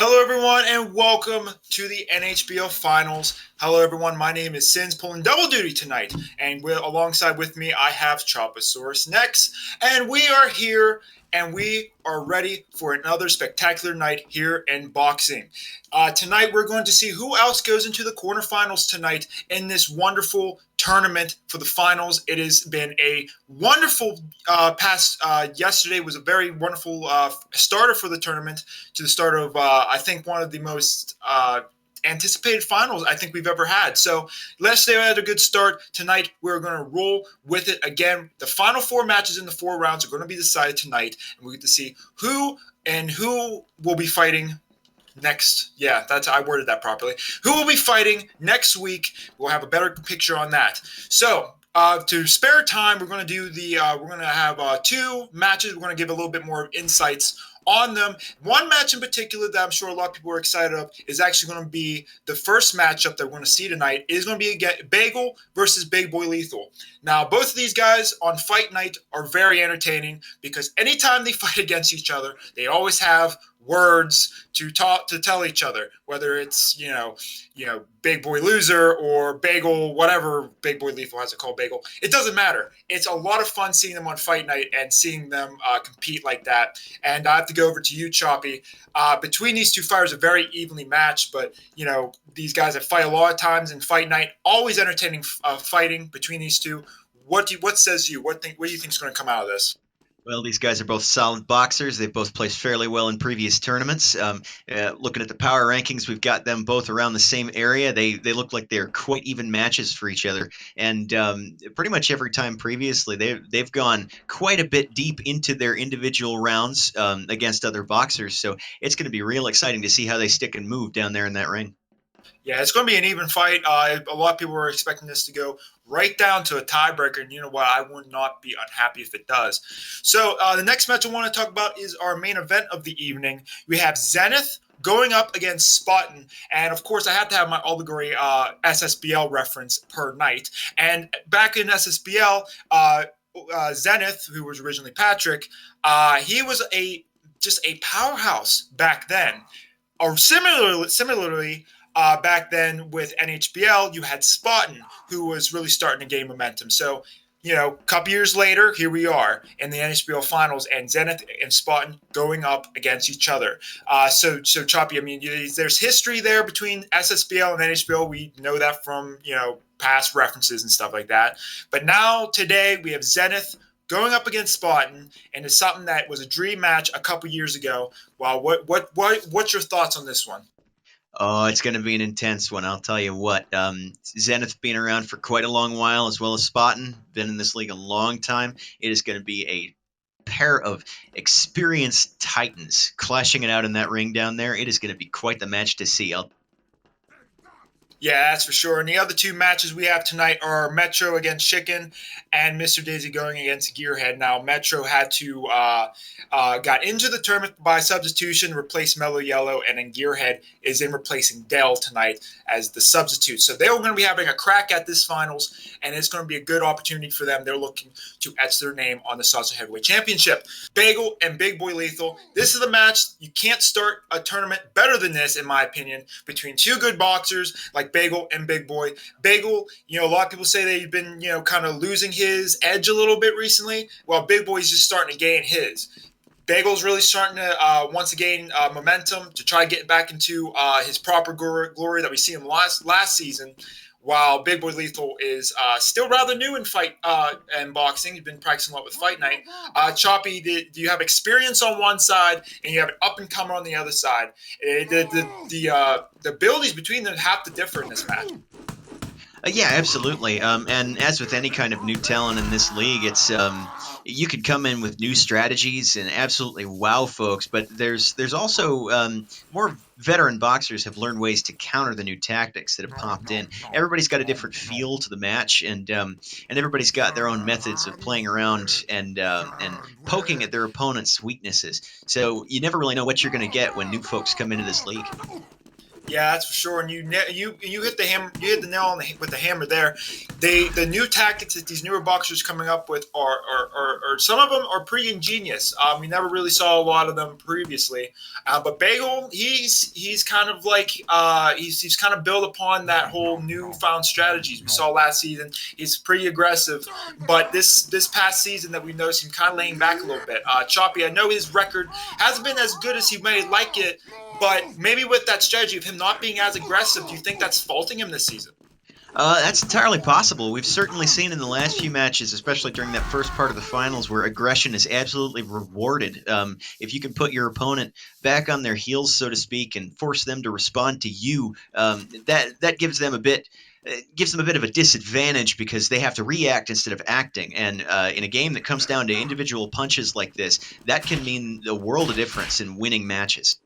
Hello, everyone, and welcome to the NHBL Finals. Hello, everyone. My name is Sins, pulling double duty tonight, and alongside with me, I have Choposaurus Next, and we are here, and we are ready for another spectacular night here in boxing. Tonight, we're going to see who else goes into the quarterfinals tonight in this wonderful tournament for the finals. It has been a wonderful past. Yesterday was a very wonderful starter for the tournament to the start of, I think, one of the most anticipated finals I think we've ever had. So let's say we had a good start. Tonight, we're going to roll with it again. The final four matches in the 4 rounds are going to be decided tonight, and we get to see who will be fighting next. Yeah, I worded that properly. Who will be fighting next week? We'll have a better picture on that. So to spare time, we're going to have 2 matches. We're going to give a little bit more insights on them. One match in particular that I'm sure a lot of people are excited of is actually going to be the first matchup that we're going to see tonight. It is going to be Bagel versus Big Boy Lethal. Now, both of these guys on fight night are very entertaining because anytime they fight against each other, they always have words to tell each other, whether it's Big Boy Loser or Bagel, whatever Big Boy Lethal has to call Bagel. It doesn't matter. It's a lot of fun seeing them on fight night and seeing them compete like that. And I have to go over to you, Choppy. Between these two fighters are very evenly matched, but these guys that fight a lot of times in fight night, always entertaining fighting between these two. What says you? What do you think is going to come out of this? Well, these guys are both solid boxers. They've both placed fairly well in previous tournaments. Looking at the power rankings, we've got them both around the same area. They look like they're quite even matches for each other. And pretty much every time previously, they've gone quite a bit deep into their individual rounds against other boxers. So it's going to be real exciting to see how they stick and move down there in that ring. Yeah, it's going to be an even fight. A lot of people were expecting this to go right down to a tiebreaker, and you know what? I would not be unhappy if it does. So the next match I want to talk about is our main event of the evening. We have Zenith going up against Spartan, and of course, I have to have my obligatory SSBL reference per night. And back in SSBL, Zenith, who was originally Patrick, he was just a powerhouse back then. Or similarly, back then with NHBL, you had Spartan, who was really starting to gain momentum. So, a couple years later, here we are in the NHBL finals, and Zenith and Spartan going up against each other. So Choppy, I mean, there's history there between SSBL and NHBL. We know that from, past references and stuff like that. But now, today, we have Zenith going up against Spartan, and it's something that was a dream match a couple years ago. Well, what's your thoughts on this one? Oh, it's going to be an intense one. I'll tell you what. Zenith been around for quite a long while, as well as Spartan. Been in this league a long time. It is going to be a pair of experienced titans clashing it out in that ring down there. It is going to be quite the match to see. Yeah, that's for sure. And the other 2 matches we have tonight are Metro against Chicken and Mr. Daisy going against Gearhead. Now, Metro had to got into the tournament by substitution, replaced Mellow Yellow, and then Gearhead is in replacing Dell tonight as the substitute. So they're going to be having a crack at this finals, and it's going to be a good opportunity for them. They're looking to etch their name on the Salsa Heavyweight Championship. Bagel and Big Boy Lethal. This is a match. You can't start a tournament better than this, in my opinion, between 2 good boxers like Bagel and Big Boy. Bagel, a lot of people say that he's been, kind of losing his edge a little bit recently. Well, Big Boy's just starting to gain his. Bagel's really starting to once again momentum to try to get back into his proper glory that we see him last season. While Big Boy Lethal is still rather new in fight and boxing. He's been practicing a lot with Fight Night. Choppy, do you have experience on one side and you have an up-and-comer on the other side? The abilities between them have to differ in this match. Yeah, absolutely. And as with any kind of new talent in this league, it's you could come in with new strategies and absolutely wow folks. But there's also more veteran boxers have learned ways to counter the new tactics that have popped in. Everybody's got a different feel to the match, and everybody's got their own methods of playing around and poking at their opponent's weaknesses. So you never really know what you're going to get when new folks come into this league. Yeah, that's for sure. And you hit the hammer, you hit the nail on with the hammer there. The new tactics that these newer boxers coming up with are some of them are pretty ingenious. You never really saw a lot of them previously. But Bagel, he's kind of like he's kind of built upon that whole newfound strategies we saw last season. He's pretty aggressive, but this past season that we noticed him kind of laying back a little bit. Choppy, I know his record hasn't been as good as he may like it. But maybe with that strategy of him not being as aggressive, do you think that's faulting him this season? That's entirely possible. We've certainly seen in the last few matches, especially during that first part of the finals, where aggression is absolutely rewarded. If you can put your opponent back on their heels, so to speak, and force them to respond to you, that gives them a bit. It gives them a bit of a disadvantage because they have to react instead of acting. And in a game that comes down to individual punches like this, that can mean a world of difference in winning matches.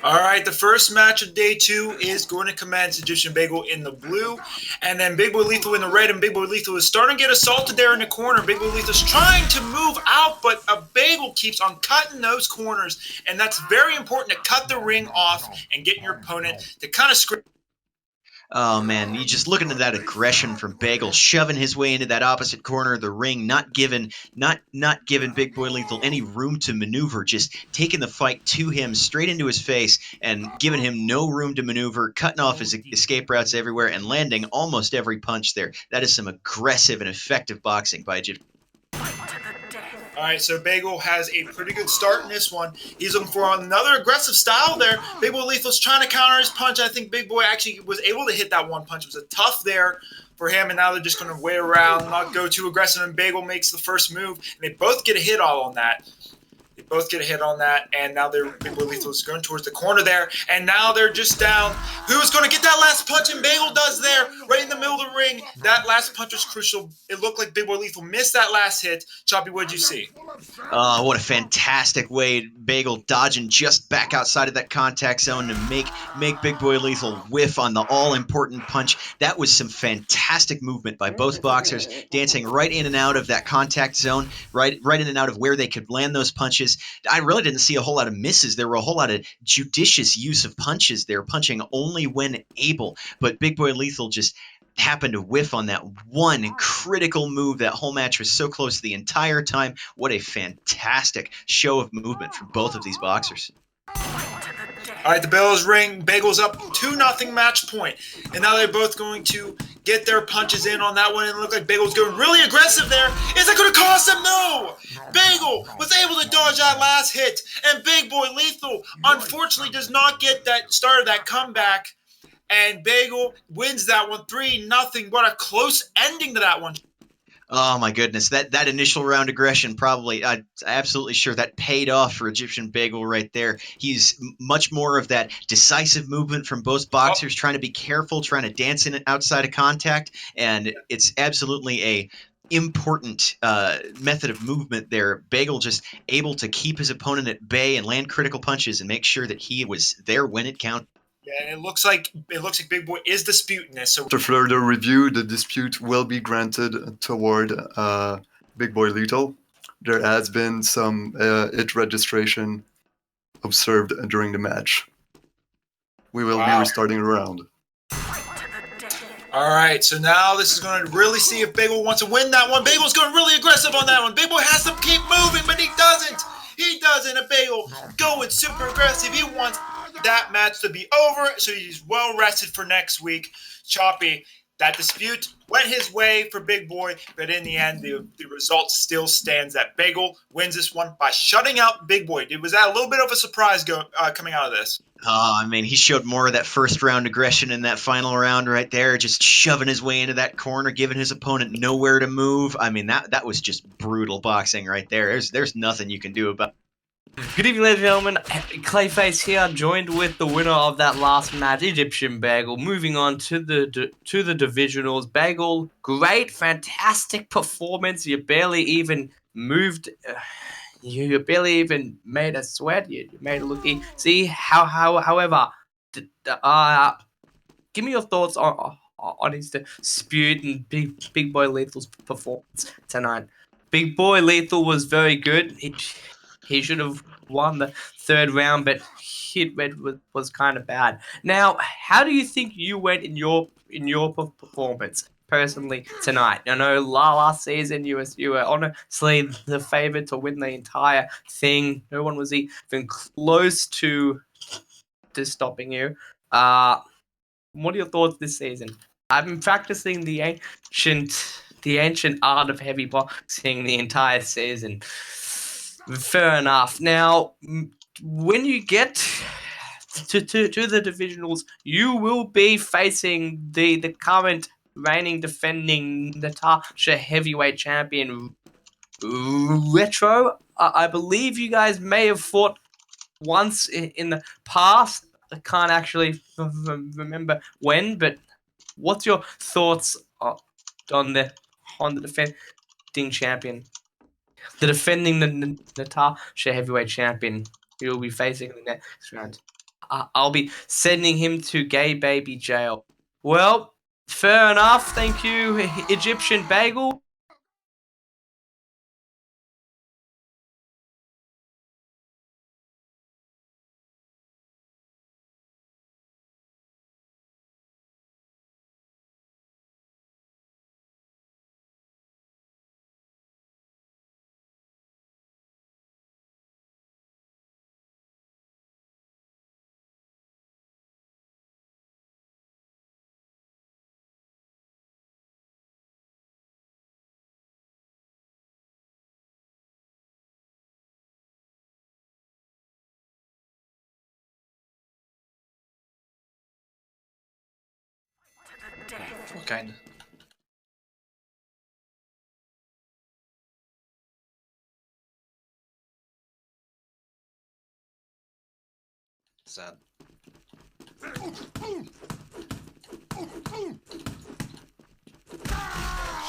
All right, the first match of day 2 is going to commence. Egyptian Bagel in the blue, and then Big Boy Lethal in the red, and Big Boy Lethal is starting to get assaulted there in the corner. Big Boy Lethal is trying to move out, but a Bagel keeps on cutting those corners, and that's very important to cut the ring off and get your opponent to kind of scrape. Oh man, you just looking at that aggression from Bagel, shoving his way into that opposite corner of the ring, not giving Big Boy Lethal any room to maneuver, just taking the fight to him straight into his face and giving him no room to maneuver, cutting off his escape routes everywhere and landing almost every punch there. That is some aggressive and effective boxing by Egypt. All right, so Bagel has a pretty good start in this one. He's looking for another aggressive style there. Big Boy Lethal's trying to counter his punch. I think Big Boy actually was able to hit that one punch. It was a tough there for him, and now they're just going to wait around, not go too aggressive, and Bagel makes the first move, and they both get a hit all on that. And now Big Boy Lethal is going towards the corner there, and now they're just down. Who's going to get that last punch? And Bagel does there, right in the middle of the ring. That last punch was crucial. It looked like Big Boy Lethal missed that last hit. Choppy, what did you see? Oh, what a fantastic way. Bagel dodging just back outside of that contact zone to make Big Boy Lethal whiff on the all-important punch. That was some fantastic movement by both boxers, dancing right in and out of that contact zone, right in and out of where they could land those punches. I really didn't see a whole lot of misses. There were a whole lot of judicious use of punches there, punching only when able. But Big Boy Lethal just happened to whiff on that one critical move. That whole match was so close the entire time. What a fantastic show of movement from both of these boxers. All right, the bells ring. Bagel's up 2-0 match point. And now they're both going to get their punches in on that one. And it looked like Bagel's going really aggressive there. Is that going to cost him? No! Bagel was able to dodge that last hit. And Big Boy Lethal, unfortunately, does not get that start of that comeback. And Bagel wins that one 3-0. What a close ending to that one. Oh my goodness, that initial round aggression probably, I'm absolutely sure that paid off for Egyptian Bagel right there. He's much more of that decisive movement from both boxers, trying to be careful, trying to dance in and outside of contact, and it's absolutely a important method of movement there. Bagel just able to keep his opponent at bay and land critical punches and make sure that he was there when it counted. Yeah, and it looks like Big Boy is disputing this. So after further review, the dispute will be granted toward Big Boy Lethal. There has been some hit registration observed during the match. We will be restarting the round. All right, so now this is going to really see if Bagel wants to win that one. Bagel's going really aggressive on that one. Big Boy has to keep moving, but he doesn't. And Bagel going super aggressive. He wants that match to be over, so he's well rested for next week. Choppy, that dispute went his way for Big Boy, but in the end, the result still stands that Bagel wins this one by shutting out Big Boy. Was that a little bit of a surprise coming out of this? Oh, I mean, he showed more of that first round aggression in that final round right there, just shoving his way into that corner, giving his opponent nowhere to move. I mean, that was just brutal boxing right there. There's nothing you can do about it. Good evening, ladies and gentlemen. Clayface here, joined with the winner of that last match, Egyptian Bagel. Moving on to the divisionals. Bagel, great, fantastic performance. You barely even moved. You barely even made a sweat. You made it look easy. See however, give me your thoughts on his dispute and Big Boy Lethal's performance tonight. Big Boy Lethal was very good. He should have won the third round, but hit red was kind of bad. Now, how do you think you went in your performance personally tonight? I know last season you were honestly the favorite to win the entire thing. No one was even close to stopping you. What are your thoughts this season? I've been practicing the ancient art of heavy boxing the entire season. Fair enough. Now, when you get to the divisionals, you will be facing the current reigning defending Natasha heavyweight champion Retro. I believe you guys may have fought once in the past. I can't actually remember when, but what's your thoughts on the defending champion? The defending the Natasha heavyweight champion, who will be facing in the next round. I'll be sending him to gay baby jail. Well, fair enough. Thank you, Egyptian Bagel. What kind? Sad.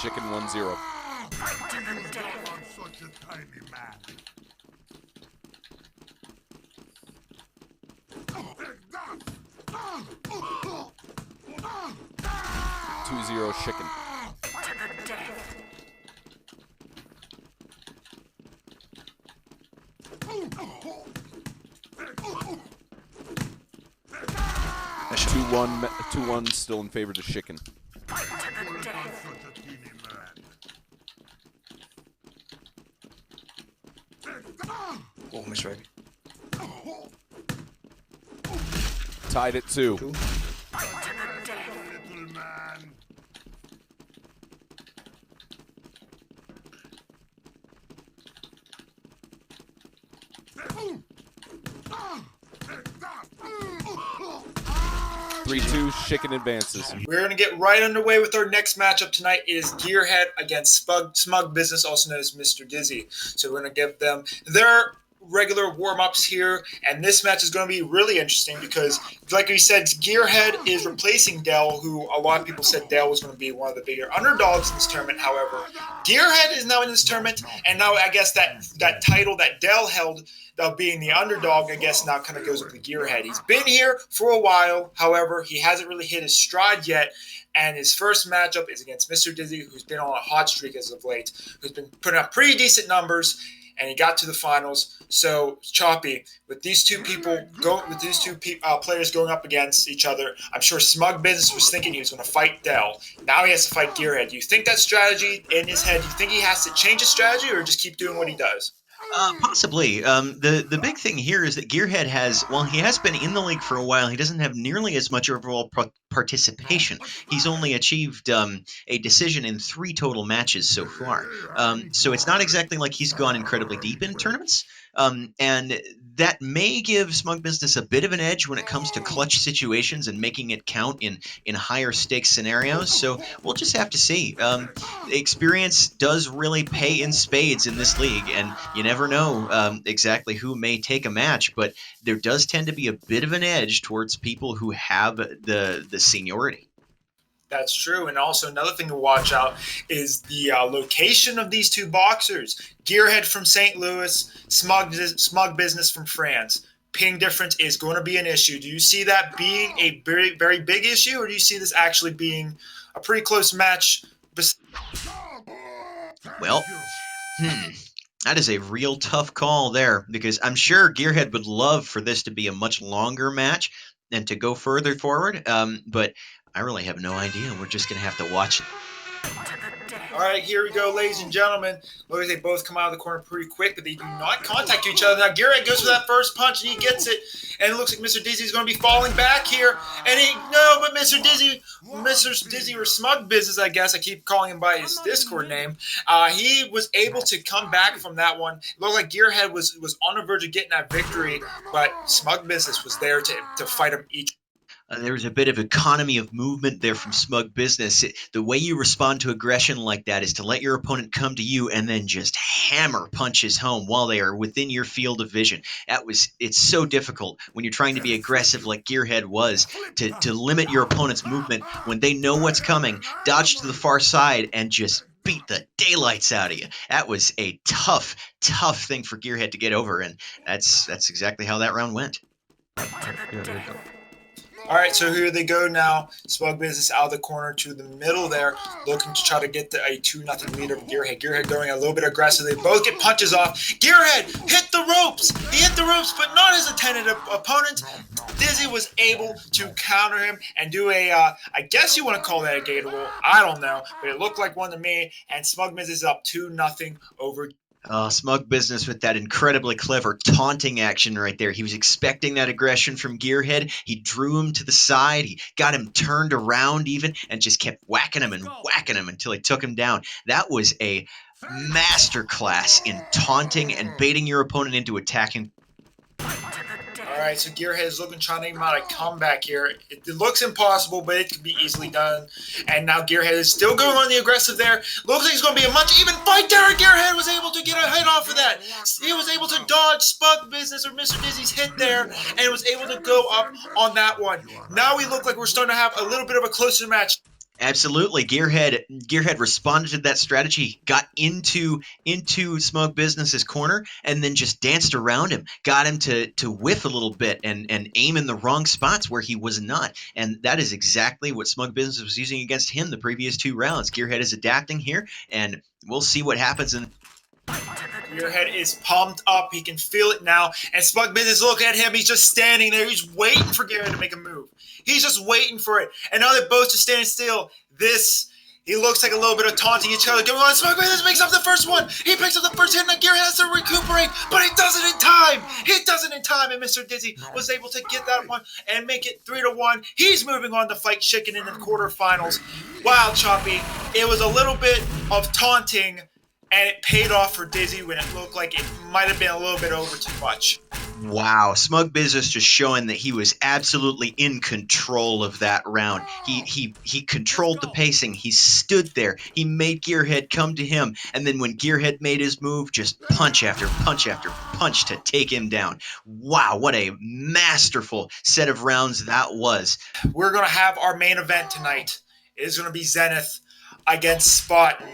Chicken 1-0. Such a tiny man. 2-0 chicken. That's 2-1 still in favor to chicken. Oh, misread. Tied at 2. Chicken advances. We're going to get right underway with our next matchup tonight. It is Gearhead against Smug Business, also known as Mr. Dizzy. So we're going to give them their regular warm-ups here, and this match is going to be really interesting because, like we said, Gearhead is replacing Dell, who a lot of people said Dell was going to be one of the bigger underdogs in this tournament. However, Gearhead is now in this tournament, and now I guess that title that Dell held of being the underdog, I guess now kind of goes with the Gearhead. He's been here for a while, however, he hasn't really hit his stride yet, and his first matchup is against Mr. Dizzy, who's been on a hot streak as of late, who's been putting up pretty decent numbers, and he got to the finals. So, Choppy, with these two players going up against each other, I'm sure Smug Business was thinking he was going to fight Dell. Now he has to fight Gearhead. Do you think that strategy in his head? Do you think he has to change his strategy or just keep doing what he does? Possibly. The big thing here is that Gearhead he has been in the league for a while. He doesn't have nearly as much overall participation. He's only achieved a decision in 3 total matches so far. So it's not exactly like he's gone incredibly deep in tournaments. And that may give Smug Business a bit of an edge when it comes to clutch situations and making it count in higher stakes scenarios. So we'll just have to see. Experience does really pay in spades in this league, and you never know exactly who may take a match, but there does tend to be a bit of an edge towards people who have the seniority. That's true. And also another thing to watch out is the location of these two boxers. Gearhead from St. Louis, Smug Business from France. Ping difference is going to be an issue. Do you see that being a very, very big issue, or do you see this actually being a pretty close match? Well, That is a real tough call there, because I'm sure Gearhead would love for this to be a much longer match and to go further forward. But I really have no idea. We're just going to have to watch. All right, here we go, ladies and gentlemen. Look like they both come out of the corner pretty quick, but they do not contact each other. Now, Gearhead goes for that first punch, and he gets it. And it looks like Mr. Dizzy is going to be falling back here. And but Mr. Dizzy or Smug Business, I guess. I keep calling him by his Discord name. He was able to come back from that one. It looked like Gearhead was on the verge of getting that victory, but Smug Business was there to fight him each. There was a bit of economy of movement there from Smug Business. The way you respond to aggression like that is to let your opponent come to you and then just hammer punches home while they are within your field of vision. It's so difficult when you're trying to be aggressive like Gearhead was to limit your opponent's movement when they know what's coming, dodge to the far side, and just beat the daylights out of you. That was a tough thing for Gearhead to get over, and that's exactly how that round went. All right, so here they go now. Smug Business out of the corner to the middle there, looking to try to get a 2-0 lead over Gearhead. Gearhead going a little bit aggressive. They both get punches off. Gearhead hit the ropes. He hit the ropes, but not his intended opponent. Dizzy was able to counter him and do I guess you want to call that a gator roll. I don't know, but it looked like one to me. And Smug Business is up 2-0 over Smug Business with that incredibly clever taunting action right there. He was expecting that aggression from Gearhead. He drew him to the side. He got him turned around even and just kept whacking him until he took him down. That was a masterclass in taunting and baiting your opponent into attacking. All right, so Gearhead is looking, trying to make out a comeback here. It looks impossible, but it could be easily done. And now Gearhead is still going on the aggressive there. Looks like it's going to be a much even fight there. Gearhead was able to get a hit off of that. He was able to dodge Smug Business or Mr. Dizzy's hit there, and was able to go up on that one. Now we look like we're starting to have a little bit of a closer match. Absolutely. Gearhead responded to that strategy, got into Smug Business's corner, and then just danced around him, got him to whiff a little bit and aim in the wrong spots where he was not. And that is exactly what Smug Business was using against him the previous 2 rounds. Gearhead is adapting here, and we'll see what happens in. Gearhead is pumped up. He can feel it now. And Smug Business, look at him. He's just standing there. He's waiting for Gearhead to make a move. He's just waiting for it. And now they're both just standing still. He looks like a little bit of taunting each other. Going on. Smug Business makes up the first one. He picks up the first hit, and Gearhead has to recuperate. But he does it in time. And Mr. Dizzy was able to get that one and make it 3-1. He's moving on to fight Chicken in the quarterfinals. Wow, Choppy. It was a little bit of taunting, and it paid off for Dizzy when it looked like it might have been a little bit over too much. Wow, Smug Business just showing that he was absolutely in control of that round. He controlled the pacing. He stood there. He made Gearhead come to him, and then when Gearhead made his move, just punch after punch after punch to take him down. Wow, what a masterful set of rounds that was. We're going to have our main event tonight. It is going to be Zenith against Spartan.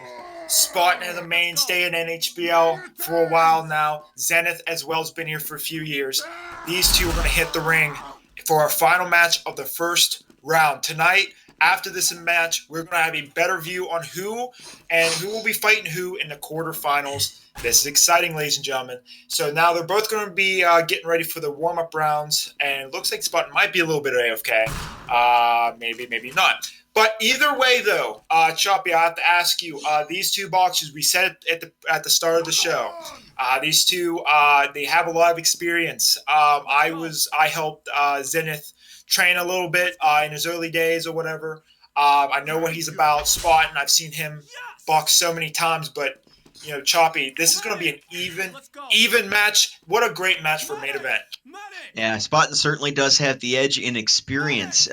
Spartan is a mainstay in NHBL for a while now. Zenith as well has been here for a few years. These two are going to hit the ring for our final match of the first round. Tonight, after this match, we're going to have a better view on who will be fighting who in the quarterfinals. This is exciting, ladies and gentlemen. So now they're both going to be getting ready for the warm-up rounds, and it looks like Spartan might be a little bit of AFK. Maybe not. But either way, though, Choppy, I have to ask you, these two boxers, we said at the start of the show, these two, they have a lot of experience. I helped Zenith train a little bit in his early days or whatever. I know what he's about, Spartan. I've seen him box so many times, but Choppy, this is going to be an even match. What a great match for a main event. Yeah, Spartan certainly does have the edge in experience.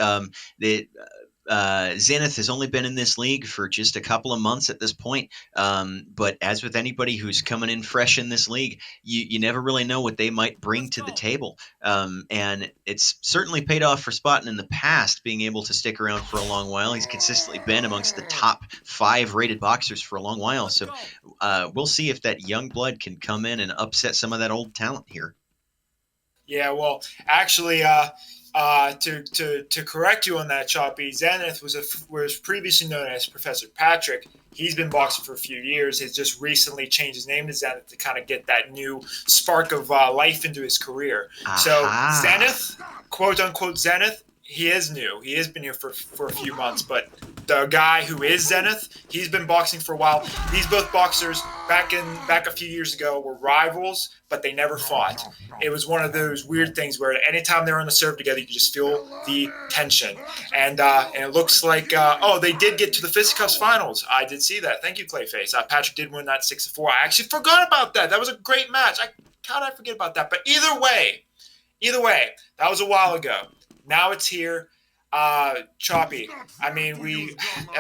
Zenith has only been in this league for just a couple of months at this point, but as with anybody who's coming in fresh in this league, you never really know what they might bring to the table, and it's certainly paid off for Spartan in the past, being able to stick around for a long while. He's consistently been amongst the top 5 rated boxers for a long while, so we'll see if that young blood can come in and upset some of that old talent here. Yeah, well, actually, To correct you on that, Choppy, Zenith was previously known as Professor Patrick. He's been boxing for a few years. He's just recently changed his name to Zenith to kind of get that new spark of life into his career. So Zenith, quote unquote Zenith, he is new. He has been here for a few months, but the guy who is Zenith, he's been boxing for a while. These both boxers back a few years ago were rivals, but they never fought. It was one of those weird things where anytime they're on the serve together, you just feel the tension. And it looks like they did get to the Fisticuffs finals. I did see that. Thank you, Clayface. Patrick did win that 6-4. I actually forgot about that. That was a great match. How did I forget about that? But either way, that was a while ago. Now it's here. Choppy. I mean,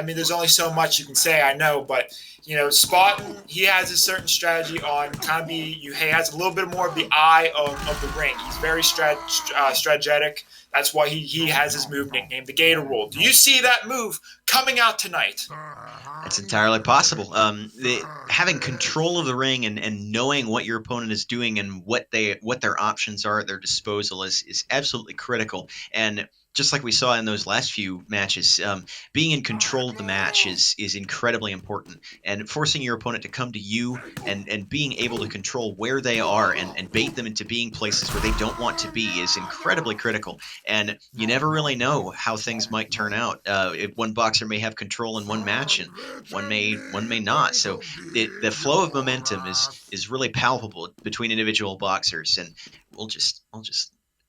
there's only so much you can say, I know, but Spotton, he has a certain strategy on he has a little bit more of the eye of the ring. He's very strategic. That's why he has his move nicknamed the Gator Roll. Do you see that move coming out tonight? That's entirely possible. Having control of the ring and knowing what your opponent is doing and what their options are at their disposal is absolutely critical. And just like we saw in those last few matches, being in control of the match is incredibly important. And forcing your opponent to come to you and being able to control where they are and bait them into being places where they don't want to be is incredibly critical. And you never really know how things might turn out. If one boxer may have control in one match and one may not. So the flow of momentum is really palpable between individual boxers, and we'll just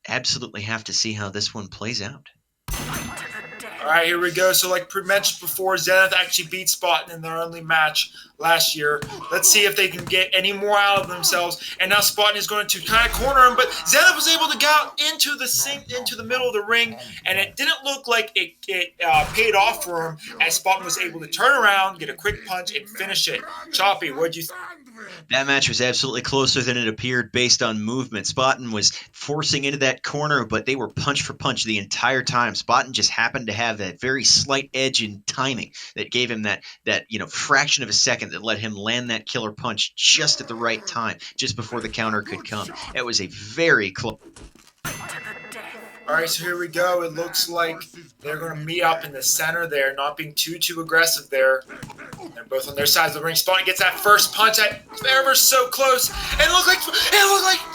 absolutely have to see how this one plays out. All right, here we go. So like mentioned before, Zenith actually beat Spotton in their only match last year. Let's see if they can get any more out of themselves. And now Spotton is going to kind of corner him, but Zenith was able to get out into the middle of the ring, and it didn't look like it paid off for him as Spotton was able to turn around, get a quick punch, and finish it. Choppy, what'd you think? That match was absolutely closer than it appeared based on movement. Spotton was forcing into that corner, but they were punch for punch the entire time. Spotton just happened to have that very slight edge in timing that gave him that fraction of a second that let him land that killer punch just at the right time, just before the counter could come. It was a very close. All right, so here we go. It looks like they're going to meet up in the center there, not being too aggressive there. They're both on their sides of the ring. Spotton gets that first punch ever so close. And it looked like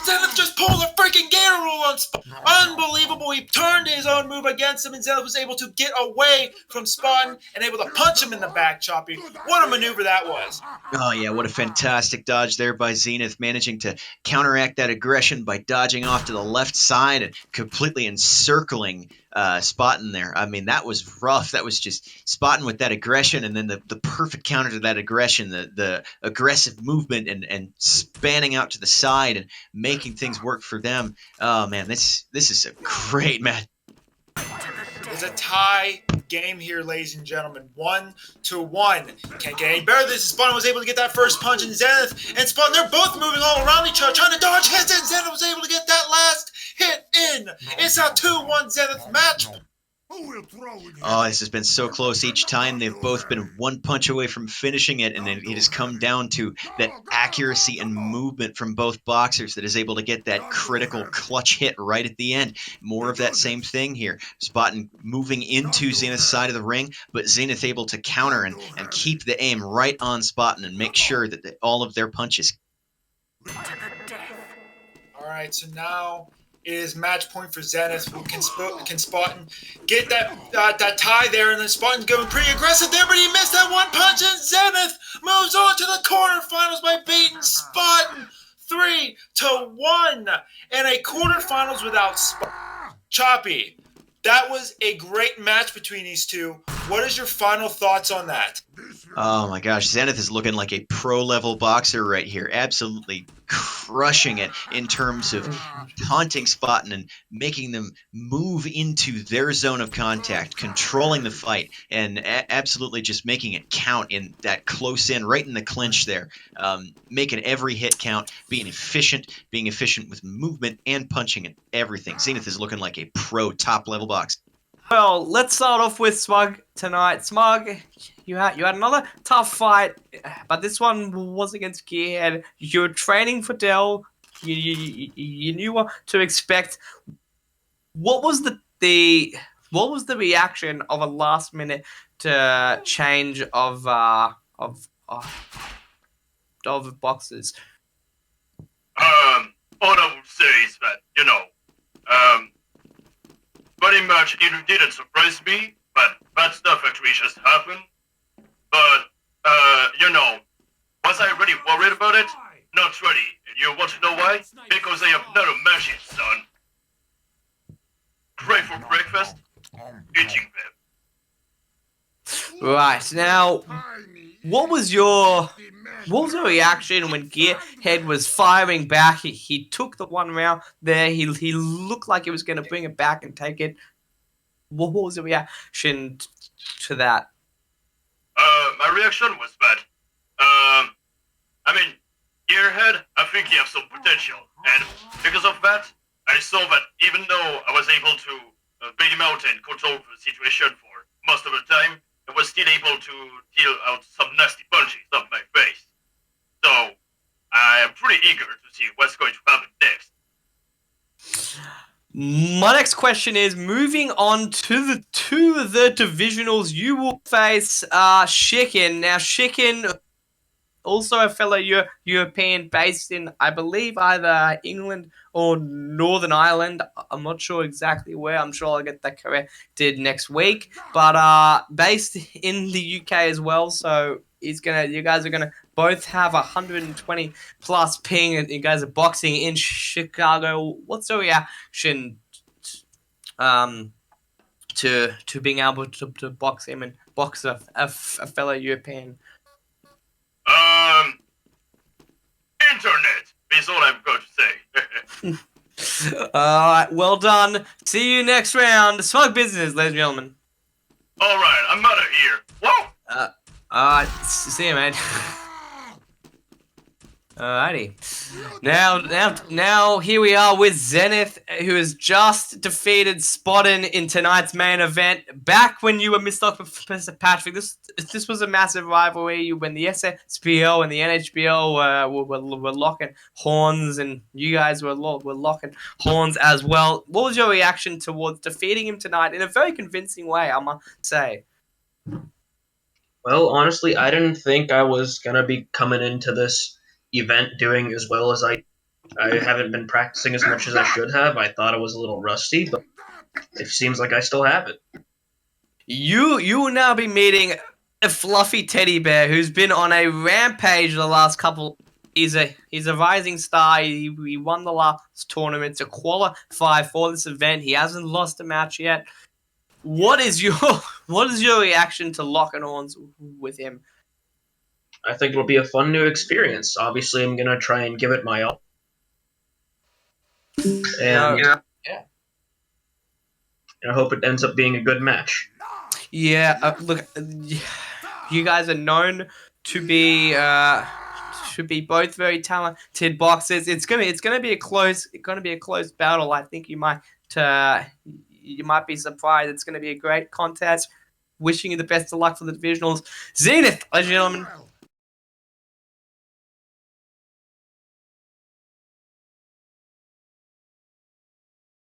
Zenith just pulled a freaking Gator Roll on Spotton. Unbelievable. He turned his own move against him, and Zenith was able to get away from Spotton and able to punch him in the back, Choppy. What a maneuver that was. Oh, yeah, what a fantastic dodge there by Zenith, managing to counteract that aggression by dodging off to the left side and completely encircling Spotton there. I mean, that was rough. That was just Spotton with that aggression, and then the perfect counter to that aggression, the aggressive movement and spanning out to the side and making things work for them. Oh, man, this is a great match. It's a tie game here, ladies and gentlemen. 1-1. Can't get any better than this. Spotton was able to get that first punch in Zenith, and Spotton, they're both moving all around each other, trying to dodge hits, and Zenith was able to get that last hit in. It's a 2-1 Zenith match. Oh, this has been so close each time. They've both been one punch away from finishing it, and it has come down to that accuracy and movement from both boxers that is able to get that critical clutch hit right at the end. More of that same thing here. Spotton moving into Zenith's side of the ring, but Zenith able to counter and keep the aim right on Spotton and make sure that all of their punches. All right, so now is match point for Zenith. Can Spotton get that tie there, and then Spotton's going pretty aggressive there, but he missed that one punch, and Zenith moves on to the quarterfinals by beating Spotton 3-1 in a quarterfinals without Spotton. Choppy, that was a great match between these two. What is your final thoughts on that? Oh my gosh, Zenith is looking like a pro-level boxer right here. Absolutely crushing it in terms of taunting Spotton and making them move into their zone of contact, controlling the fight, and absolutely just making it count in that close in, right in the clinch there. Making every hit count, being efficient with movement and punching and everything. Zenith is looking like a pro top-level boxer. Well, let's start off with Smug tonight. Smug, you had another tough fight, but this one was against Gearhead. You were training for Dell. You knew what to expect. what was the reaction of a last minute change of boxes? All I would say is that, pretty much it didn't surprise me, but that stuff actually just happened. But, was I really worried about it? Not really. And you want to know why? Because I have another machine, son. Great for breakfast, eating them. Right, now, what was your reaction when Gearhead was firing back? He took the one round there. He looked like he was going to bring it back and take it. What was the reaction to that? My reaction was bad. Gearhead, I think he has some potential, and because of that, I saw that even though I was able to bait him out and control the situation for most of the time, I was still able to deal out some nasty punches off my face. So, I am pretty eager to see what's going to happen next. My next question is, moving on to the divisionals, you will face Chicken. Now, Chicken, also a fellow European based in, I believe, either England or Northern Ireland. I'm not sure exactly where. I'm sure I'll get that corrected next week. But based in the UK as well. So you guys are gonna both have 120 plus ping, and you guys are boxing in Chicago. What's the reaction to being able to box him and box a fellow European? Internet is all I've got to say. Alright, well done. See you next round. Smug business, ladies and gentlemen. Alright, I'm out of here. Whoa! Alright, see you, mate. Alrighty. Now here we are with Zenith, who has just defeated Spottin in tonight's main event. Back when you were Mr. Professor Patrick, this was a massive rivalry when the NHBL and the NHBL were locking horns, and you guys were locking horns as well. What was your reaction towards defeating him tonight in a very convincing way, I must say? Well, honestly, I didn't think I was gonna be coming into this event doing as well as I haven't been practicing as much as I should have. I thought I was a little rusty, but it seems like I still have it. You will now be meeting a fluffy teddy bear who's been on a rampage the last couple. He's a rising star. He won the last tournament to qualify for this event. He hasn't lost a match yet. What is your reaction to locking horns with him? I think it'll be a fun new experience. Obviously, I'm gonna try and give it my all. And I hope it ends up being a good match. Yeah, look, you guys are known to be both very talented boxers. It's gonna be a close battle. I think you might be surprised. It's gonna be a great contest. Wishing you the best of luck for the divisionals. Zenith, ladies and gentlemen.